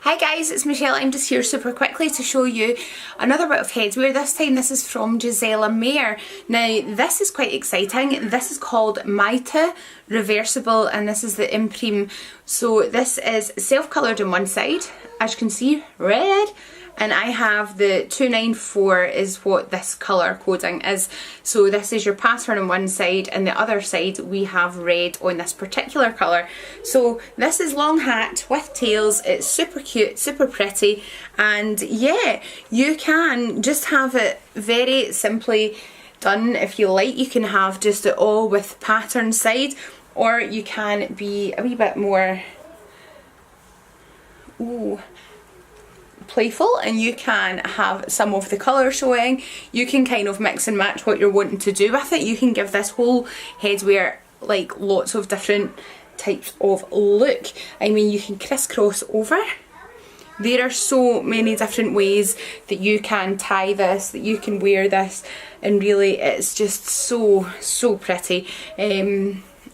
Hi guys, it's Michelle. I'm just here super quickly to show you another bit of headwear. This time this is from Gisela. Now this is quite exciting. This is called Mayte Reversible and this is the Imprime. So this is self-coloured on one side, as you can see, red. And I have the 294 is what this colour coding is. So this is your pattern on one side and the other side we have red on this particular colour. So this is long hat with tails. It's super cute, super pretty, and yeah, you can just have it very simply done if you like. You can have just it all with pattern side, or you can be a wee bit more playful and you can have some of the colour showing. You can kind of mix and match what you're wanting to do with it. You can give this whole headwear like lots of different types of look. I mean, you can crisscross over. There are so many different ways that you can tie this, that you can wear this, and really it's just so pretty.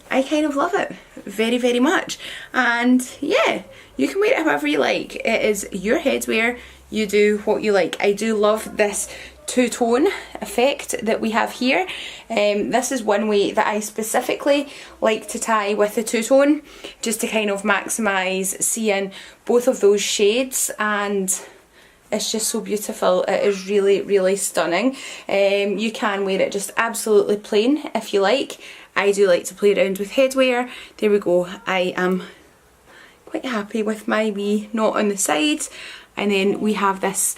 I kind of love it very, very much, and yeah, you can wear it however you like. It is your headwear, you do what you like. I do love this two-tone effect that we have here. This is one way that I specifically like to tie with the two-tone, just to kind of maximise seeing both of those shades, and it's just so beautiful. It is really, really stunning. You can wear it just absolutely plain if you like. I do like to play around with headwear. There we go. I am quite happy with my wee knot on the sides, and then we have this,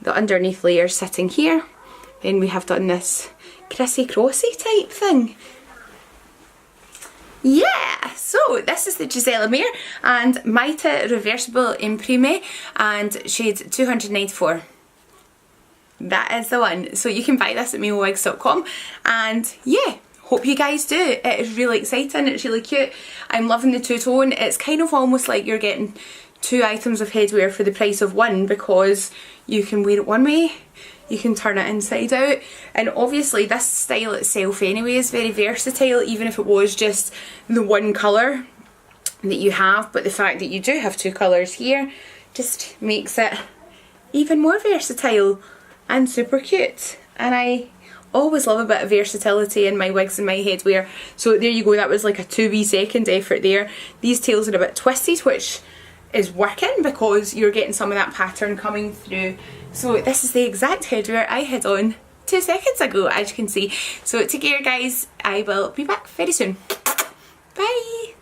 the underneath layer sitting here. Then we have done this crissy-crossy type thing. Yeah, so this is the Gisela and Mayte Reversible Imprime and shade 294. That is the one. So you can buy this at MayoWigs.com, and yeah, hope you guys do. It is really exciting, it's really cute. I'm loving the two-tone. It's kind of almost like you're getting two items of headwear for the price of one, because you can wear it one way, you can turn it inside out, and obviously this style itself anyway is very versatile, even if it was just the one colour that you have. But the fact that you do have two colours here just makes it even more versatile and super cute, and I always love a bit of versatility in my wigs and my headwear. So there you go, that was like a 2 wee second effort there. These tails are a bit twisted, which is working because you're getting some of that pattern coming through. So this is the exact headwear I had on 2 seconds ago, as you can see. So take care guys, I will be back very soon. Bye!